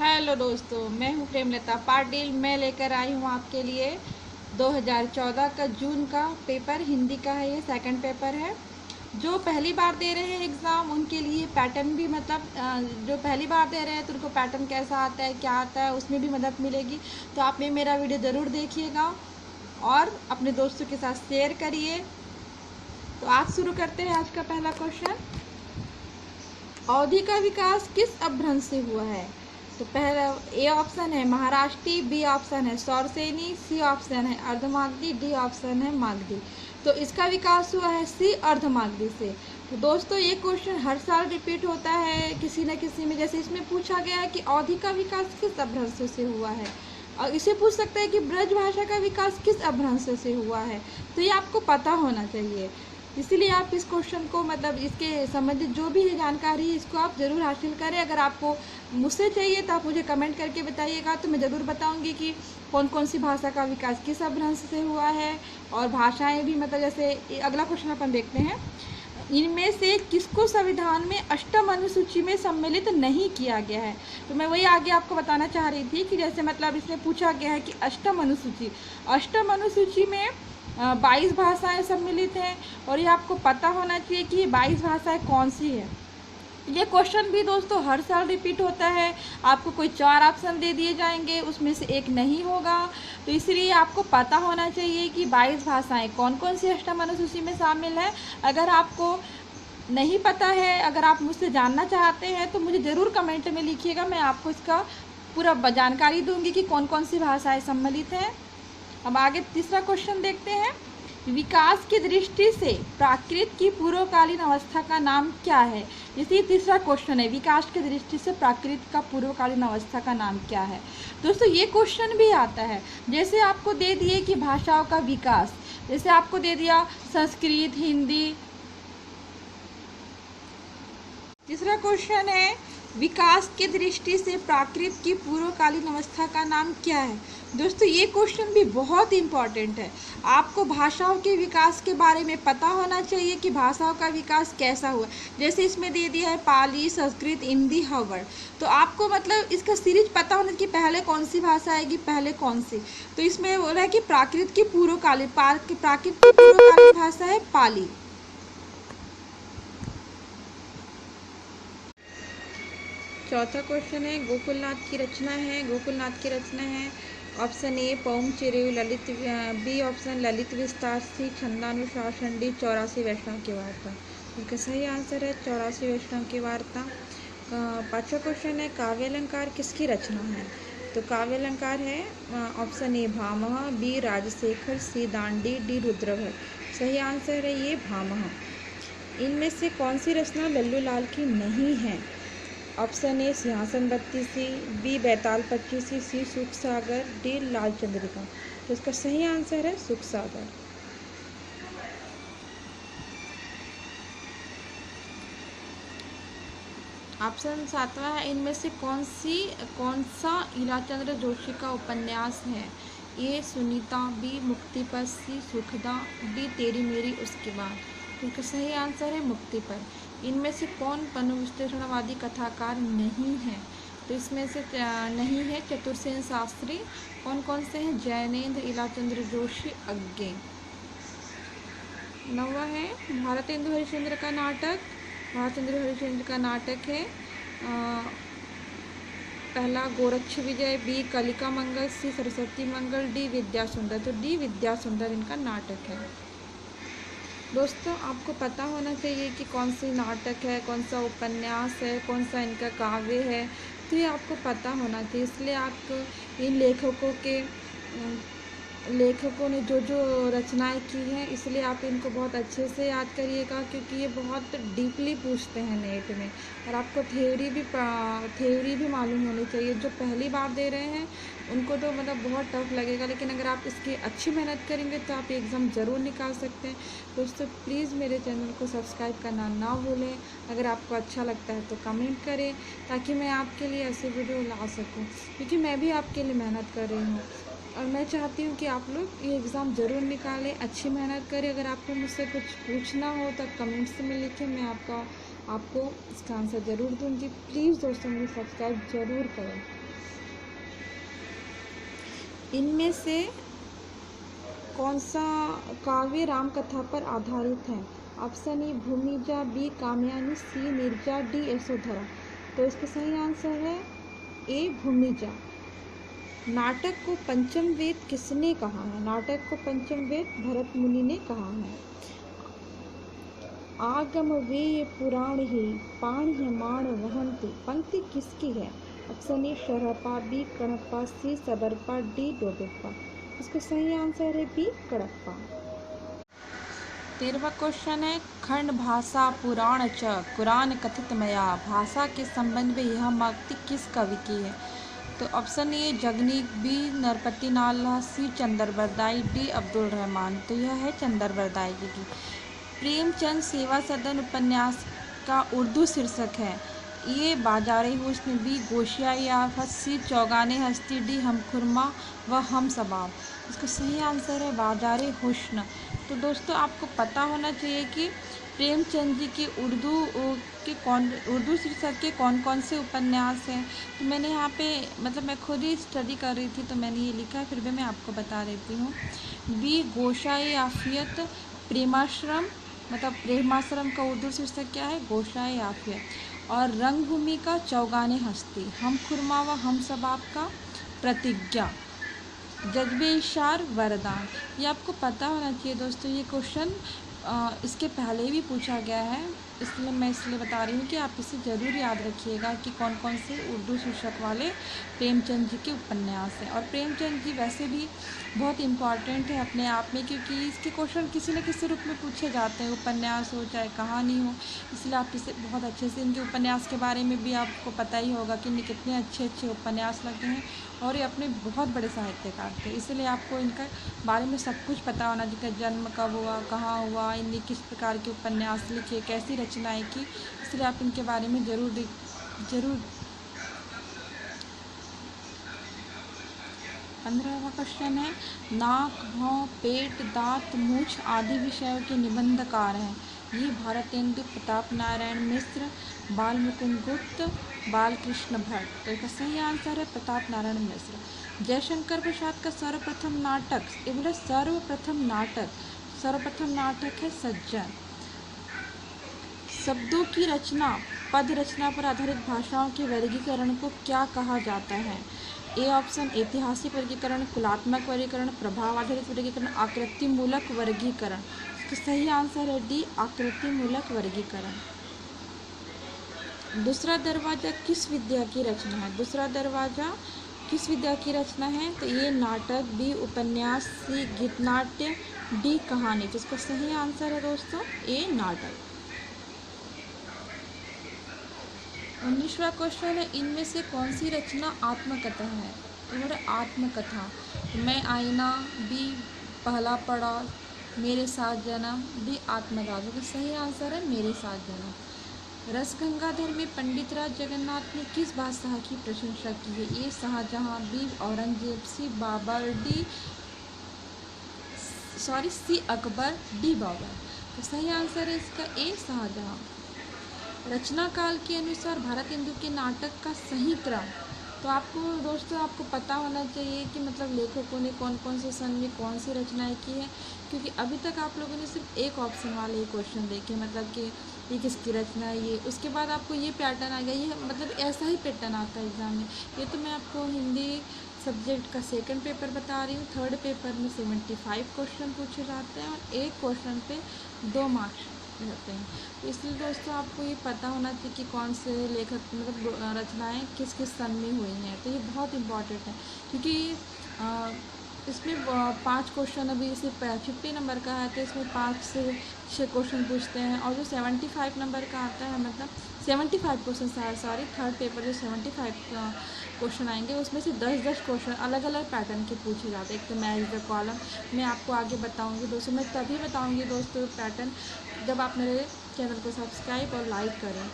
Hello दोस्तों, मैं हूं प्रेमलता पाटिल। मैं लेकर आई हूं आपके लिए 2014 का जून का पेपर हिंदी का है। ये सेकंड पेपर है। जो पहली बार दे रहे हैं एग्ज़ाम उनके लिए पैटर्न भी जो पहली बार दे रहे हैं तो उनको पैटर्न कैसा आता है, क्या आता है, उसमें भी मदद मिलेगी। तो आप मेरा वीडियो ज़रूर देखिएगा और अपने दोस्तों के साथ शेयर करिए। तो आज शुरू करते हैं आज का पहला क्वेश्चन। अवधि का विकास किस अपभ्रंश से हुआ है? तो पहला ए ऑप्शन है महाराष्ट्री, बी ऑप्शन है सौरसेनी, सी ऑप्शन है अर्धमागधी, डी ऑप्शन है मागधी। तो इसका विकास हुआ है सी अर्धमागधी से। तो दोस्तों ये क्वेश्चन हर साल रिपीट होता है किसी न किसी में। जैसे इसमें पूछा गया है कि अवधि का विकास किस अपभ्रंश से हुआ है, और इसे पूछ सकता है कि ब्रज भाषा का विकास किस अपभ्रंश से हुआ है। तो ये आपको पता होना चाहिए, इसीलिए आप इस क्वेश्चन को इसके संबंधित जो भी जानकारी है इसको आप ज़रूर हासिल करें। अगर आपको मुझसे चाहिए तो आप मुझे कमेंट करके बताइएगा, तो मैं ज़रूर बताऊंगी कि कौन कौन सी भाषा का विकास किस अपभ्रंश से हुआ है। और भाषाएं भी जैसे अगला क्वेश्चन अपन देखते हैं, इनमें से किसको संविधान में अष्टम अनुसूची में सम्मिलित नहीं किया गया है। तो मैं वही आगे आपको बताना चाह रही थी कि जैसे इसमें पूछा गया है कि अष्टम अनुसूची में 22 भाषाएं सम्मिलित हैं, और ये आपको पता होना चाहिए कि ये 22 भाषाएं कौन सी है। ये क्वेश्चन भी दोस्तों हर साल रिपीट होता है। आपको कोई 4 ऑप्शन दे दिए जाएंगे, उसमें से एक नहीं होगा। तो इसलिए आपको पता होना चाहिए कि 22 भाषाएं कौन कौन सी अष्टम अनुसूची में शामिल है। अगर आपको नहीं पता है, अगर आप मुझसे जानना चाहते हैं तो मुझे ज़रूर कमेंट में लिखिएगा। मैं आपको इसका पूरा जानकारी दूंगी कि कौन कौन सी भाषाएं सम्मिलित हैं। अब आगे तीसरा क्वेश्चन देखते हैं। विकास की दृष्टि से प्राकृत की पूर्वकालीन अवस्था का नाम क्या है? जैसे तीसरा क्वेश्चन है, विकास की दृष्टि से प्राकृत का पूर्वकालीन अवस्था का नाम क्या है। दोस्तों ये क्वेश्चन भी आता है। जैसे आपको दे दिए कि भाषाओं का विकास, जैसे आपको दे दिया संस्कृत, हिंदी। तीसरा क्वेश्चन है, विकास की दृष्टि से प्राकृत की पूर्वकालीन अवस्था का नाम क्या है? दोस्तों ये क्वेश्चन भी बहुत इम्पॉर्टेंट है। आपको भाषाओं के विकास के बारे में पता होना चाहिए कि भाषाओं का विकास कैसा हुआ। जैसे इसमें दे दिया है पाली, संस्कृत, हिंदी, हवड़। तो आपको इसका सीरीज पता होना कि पहले कौन सी भाषा आएगी, पहले कौन सी। तो इसमें बोल रहा है कि प्राकृत की पूर्वकालीन भाषा है पाली। चौथा क्वेश्चन है, गोकुलनाथ की रचना है। ऑप्शन ए पौम चिरे ललित, बी ऑप्शन ललित विस्तार, सी छंदानुशासन, डी 84 वैष्णव की वार्ता। इसका सही आंसर है 84 वैष्णव की वार्ता। पांचवा क्वेश्चन है, काव्यालंकार किसकी रचना है? तो काव्यालंकार है option A Bhamaha, B Rajshekhar, C Dandi, D Rudrabhar. सही आंसर है ये भामह। इनमें से कौन सी रचना लल्लू लाल की नहीं है? ऑप्शन ए सिंहासन बत्तीसी, बी बैताल पच्चीसी, सी सुख सागर, डी लाल चंद्रिका। तो इसका सही आंसर है सुख सागर। ऑप्शन सातवां है, इनमें से कौन सा ईलाचंद्र जोशी का उपन्यास है? ए सुनीता, बी मुक्तिपथ, सी सुखदा, डी तेरी मेरी उसके बाद। तो इसका सही आंसर है मुक्तिपथ। इनमें से कौन मनोविश्लेषणवादी कथाकार नहीं है? तो इसमें से नहीं है चतुरसेन शास्त्री। कौन कौन से हैं? जैनेन्द्र, ईलाचंद्र जोशी, अज्ञे। नौवां है, भारतेंदु हरिश्चंद्र का नाटक है पहला गोरक्ष विजय, बी कलिका मंगल, सी सरस्वती मंगल, डी विद्या सुंदर। तो डी विद्या सुंदर इनका नाटक है। दोस्तों आपको पता होना चाहिए कि कौन सी नाटक है, कौन सा उपन्यास है, कौन सा इनका काव्य है। तो ये आपको पता होना चाहिए। इसलिए आप इन लेखकों ने जो रचनाएं की हैं, इसलिए आप इनको बहुत अच्छे से याद करिएगा, क्योंकि ये बहुत डीपली पूछते हैं नेट में। और आपको थ्योरी भी मालूम होनी चाहिए। जो पहली बार दे रहे हैं उनको तो बहुत टफ लगेगा, लेकिन अगर आप इसकी अच्छी मेहनत करेंगे तो आप एग्ज़ाम ज़रूर निकाल सकते हैं। दोस्तों प्लीज़ मेरे चैनल को सब्सक्राइब करना ना भूलें। अगर आपको अच्छा लगता है तो कमेंट करें, ताकि मैं आपके लिए ऐसे वीडियो ला सकूं, क्योंकि मैं भी आपके लिए मेहनत कर रही हूँ। और मैं चाहती हूँ कि आप लोग ये एग्ज़ाम ज़रूर निकालें, अच्छी मेहनत करें। अगर आपको मुझसे कुछ पूछना हो तो कमेंट्स में लिखें, मैं आपको इसका आंसर ज़रूर दूँगी। प्लीज़ दोस्तों मुझे सब्सक्राइब ज़रूर करें। इनमें से कौन सा काव्य रामकथा पर आधारित है? Option A Bhoomija, B Kamayani, C Neerja, D Yashodhara. तो इसका सही आंसर है ए भूमिजा। नाटक को पंचम वेद किसने कहा है? नाटक को पंचम वेद भरत मुनि ने कहा है। आगम वेय पुराण ही पाण्यमाण वहंतु, पंक्ति किसकी है? Option A Sharpa, B Kanappa, C Sabarpa, D Doduppa. इसका सही आंसर है बी कड़प्पा। 13वां क्वेश्चन है खंड भाषा पुराण च कुरान कथित मया, भाषा के संबंध में यह पंक्ति किस कवि की है? तो ऑप्शन ए जगनीक, बी नरपति नाला, सी चंदर बरदाई, डी अब्दुल रहमान। तो यह है चंदर बरदाई जी की। प्रेमचंद सेवा सदन उपन्यास का उर्दू शीर्षक है। ये बाजारे हुस्न, बी गोशियाई आफत, सी चौगाने हस्ती, डी हमखुरमा व हम सबाब। इसका सही आंसर है बाजारे हुस्न। तो दोस्तों आपको पता होना चाहिए कि प्रेमचंद जी के उर्दू शीर्षक के कौन कौन से उपन्यास हैं। तो मैंने यहाँ पे मतलब मैं खुद ही स्टडी कर रही थी तो मैंने ये लिखा है, फिर भी मैं आपको बता देती हूँ। बी गोशाए आफियत प्रेमाश्रम, मतलब प्रेमाश्रम का उर्दू शीर्षक क्या है? गोशाए आफियत। और रंगभूमि का चौगाने हस्ती, हम खुरमा व हम सबाब का प्रतिज्ञा, जज्बे इशार वरदान। ये आपको पता होना चाहिए दोस्तों। ये क्वेश्चन इसके पहले भी पूछा गया है, इसलिए मैं बता रही हूँ कि आप इसे ज़रूर याद रखिएगा कि कौन कौन से उर्दू शीर्षक वाले प्रेमचंद जी के उपन्यास हैं। और प्रेमचंद जी वैसे भी बहुत इम्पॉर्टेंट है अपने आप में, क्योंकि इसके क्वेश्चन किसी न किसी रूप में पूछे जाते हैं, उपन्यास हो चाहे कहानी हो। इसलिए आप इसे बहुत अच्छे से, इनके उपन्यास के बारे में भी आपको पता ही होगा कि इनके कितने अच्छे अच्छे उपन्यास लगे हैं और ये अपने बहुत बड़े साहित्यकार थे। इसलिए आपको इनका बारे में सब कुछ पता होना, जिनका जन्म कब हुआ, कहाँ हुआ, इनने किस प्रकार के उपन्यास लिखे, कैसी रचनाएं की। इसलिए आप इनके बारे में ज़रूर 15वां क्वेश्चन है नाक, भौं, पेट, दांत, मूछ आदि विषयों के निबंधकार हैं। ये भारतेंदु प्रताप नारायण मिश्र, बाल मुकुंद गुप्त, बालकृष्ण भट्ट। तो इसका सही आंसर है प्रताप नारायण मिश्र। जयशंकर प्रसाद का सर्वप्रथम नाटक है सज्जन। शब्दों की रचना, पद रचना पर आधारित भाषाओं के वर्गीकरण को क्या कहा जाता है? ए ऑप्शन ऐतिहासिक वर्गीकरण, कुलात्मक वर्गीकरण, प्रभाव आधारित वर्गीकरण, आकृति मूलक वर्गीकरण। तो सही आंसर है डी आकृति मूलक वर्गीकरण। दूसरा दरवाजा किस विद्या की रचना है? दूसरा दरवाजा किस विद्या की रचना है? तो ये नाटक, बी उपन्यास, सी गीतनाट्य, डी कहानी। जिसका सही आंसर है दोस्तों ए नाटक। 19वां क्वेश्चन है इनमें से कौन सी रचना आत्मकथा है? तो आत्मकथा, मैं आईना, बी पहला पड़ाव, मेरे साथ जन्म, डी आत्मदाह। तो सही आंसर है मेरे साथ जन्म। रसगंगाधर में पंडित राज जगन्नाथ ने किस बादशाह की प्रशंसा की है? ए शाहजहां, बी औरंगजेब, सी अकबर, डी बाबर। तो सही आंसर है इसका ए शाहजहां। रचना काल के अनुसार भारतेंदु के नाटक का सही क्रम, तो आपको दोस्तों आपको पता होना चाहिए कि मतलब लेखकों ने कौन कौन से सन में कौन सी रचनाएं की है, क्योंकि अभी तक आप लोगों ने सिर्फ एक ऑप्शन वाले क्वेश्चन देखे, मतलब कि ये किसकी रचना है ये। उसके बाद आपको ये पैटर्न आ गया, ये मतलब ऐसा ही पैटर्न आता है एग्ज़ाम में। ये तो मैं आपको हिंदी सब्जेक्ट का सेकंड पेपर बता रही हूँ। थर्ड पेपर में 75 क्वेश्चन पूछे जाते हैं और एक क्वेश्चन पे 2 मार्क्स रहते हैं। तो इसलिए दोस्तों आपको ये पता होना चाहिए कि कौन से लेखक मतलब रचनाएं किस किस सन में हुई हैं। तो ये बहुत इम्पॉर्टेंट है, क्योंकि इसमें 5 क्वेश्चन अभी सिर्फ 50 नंबर का है, तो इसमें 5 से 6 क्वेश्चन पूछते हैं। और जो 75 नंबर का आता है, मतलब 75 क्वेश्चन थर्ड पेपर जो 75 क्वेश्चन आएंगे उसमें से 10-10 क्वेश्चन अलग अलग पैटर्न के पूछे जाते हैं। एक तो मैच द कॉलम, मैं आपको आगे बताऊंगी दोस्तों। मैं तभी बताऊंगी दोस्तों पैटर्न जब आप मेरे चैनल को सब्सक्राइब और लाइक करें।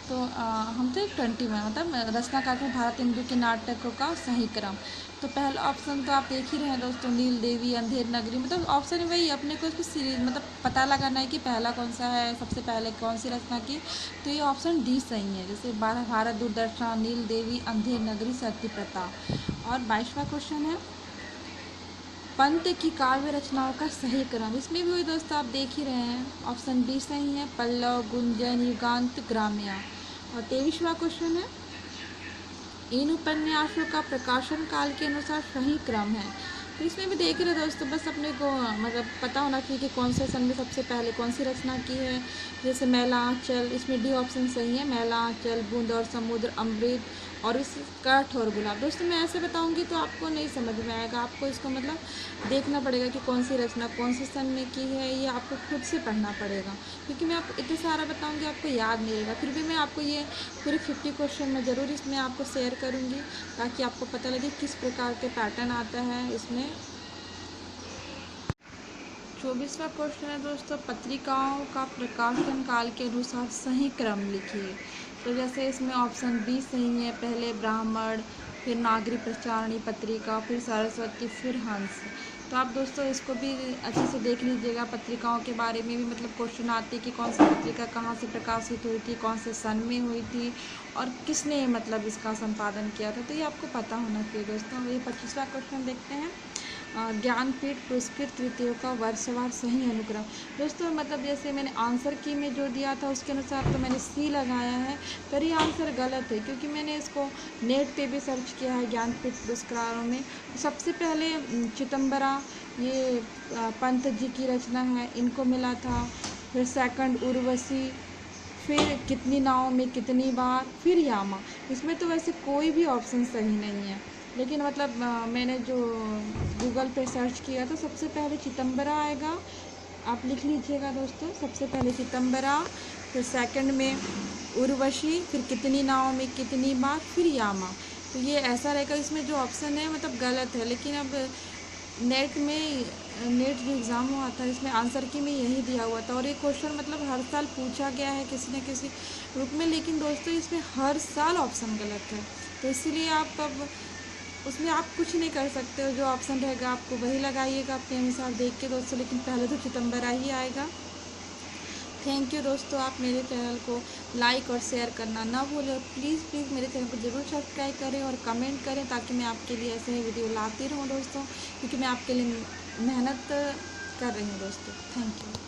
तो हम थे 21, मतलब रचनाकार थे भारत हिंदू के नाटकों का सही क्रम। तो पहला ऑप्शन तो आप देख ही रहे हैं दोस्तों, नील देवी, अंधेर नगरी। मतलब ऑप्शन वही, अपने को इसको सीरीज मतलब पता लगाना है कि पहला कौन सा है, सबसे पहले कौन सी रचना की। तो ये ऑप्शन डी सही है, जैसे भारत दूरदर्शन, नील देवी, अंधेर नगरी, सती प्रथा। और 22वां क्वेश्चन है पंत की काव्य रचनाओं का सही क्रम। इसमें भी वही दोस्तों आप देख ही रहे हैं, ऑप्शन बी सही है, पल्लव, गुंजन, युगांत, ग्राम्या। और 23वां क्वेश्चन है इन उपन्यासों का प्रकाशन काल के अनुसार सही क्रम है। तो इसमें भी देख रहे दोस्तों, बस अपने को मतलब पता होना चाहिए कि कौन से सन में सबसे पहले कौन सी रचना की है। जैसे मैला आंचल, इसमें डी ऑप्शन सही है, मैला आंचल, बूंद और समुद्र, अमृत और इसका ठोर गुलाब। दोस्तों मैं ऐसे बताऊंगी तो आपको नहीं समझ में आएगा, आपको इसको मतलब देखना पड़ेगा कि कौन सी रचना कौन से सन में की है, ये आपको खुद से पढ़ना पड़ेगा, क्योंकि मैं आपको इतना सारा बताऊंगी आपको याद नहीं रहेगा। फिर भी मैं आपको ये पूरे 50 क्वेश्चन मैं ज़रूर इसमें आपको शेयर करूँगी, ताकि आपको पता लगे किस प्रकार के पैटर्न आता है इसमें। 24वां क्वेश्चन है दोस्तों पत्रिकाओं का प्रकाशन काल के अनुसार सही क्रम लिखिए। तो जैसे इसमें ऑप्शन बी सही है, पहले ब्राह्मण, फिर नागरिक प्रचारणी पत्रिका, फिर सरस्वती, फिर हंस। तो आप दोस्तों इसको भी अच्छे से देख लीजिएगा, पत्रिकाओं के बारे में भी मतलब क्वेश्चन आते हैं कि कौन सी पत्रिका कहाँ से प्रकाशित हुई थी, कौन से सन में हुई थी और किसने मतलब इसका संपादन किया था, तो ये आपको पता होना चाहिए दोस्तों। ये 25वां क्वेश्चन देखते हैं ज्ञानपीठ पुरस्कृत कृतियों का वर्षवार सही अनुक्रम। दोस्तों मतलब जैसे मैंने आंसर की में जो दिया था उसके अनुसार तो मैंने सी लगाया है, पर ये आंसर गलत है, क्योंकि मैंने इसको नेट पे भी सर्च किया है ज्ञानपीठ पुरस्कारों में। सबसे पहले चिदम्बरा, ये पंत जी की रचना है, इनको मिला था। फिर सेकंड उर्वशी, फिर कितनी नाव में कितनी बार, फिर यामा। इसमें तो वैसे कोई भी ऑप्शन सही नहीं है, लेकिन मतलब मैंने जो गूगल पे सर्च किया तो सबसे पहले चिदम्बरा आएगा, आप लिख लीजिएगा दोस्तों। सबसे पहले चिदम्बरा, फिर सेकंड में उर्वशी, फिर कितनी नाव में कितनी बार, फिर यामा। तो ये ऐसा रहेगा, इसमें जो ऑप्शन है मतलब गलत है। लेकिन अब नेट जो एग्ज़ाम हुआ था इसमें आंसर की में यही दिया हुआ था, और ये क्वेश्चन मतलब हर साल पूछा गया है किसी न किसी रूप में, लेकिन दोस्तों इसमें हर साल ऑप्शन गलत है। तो इसीलिए आप अब उसमें आप कुछ नहीं कर सकते हो, जो ऑप्शन रहेगा आपको वही लगाइएगा अपने अनुसार देख के दोस्तों, लेकिन पहले तो चिदम्बरा ही आएगा। थैंक यू दोस्तों, आप मेरे चैनल को लाइक और शेयर करना ना भूलें, और प्लीज़ मेरे चैनल को ज़रूर सब्सक्राइब करें और कमेंट करें, ताकि मैं आपके लिए ऐसे ही वीडियो लाती रहूँ दोस्तों, क्योंकि मैं आपके लिए मेहनत कर रही हूँ दोस्तों। Thank you.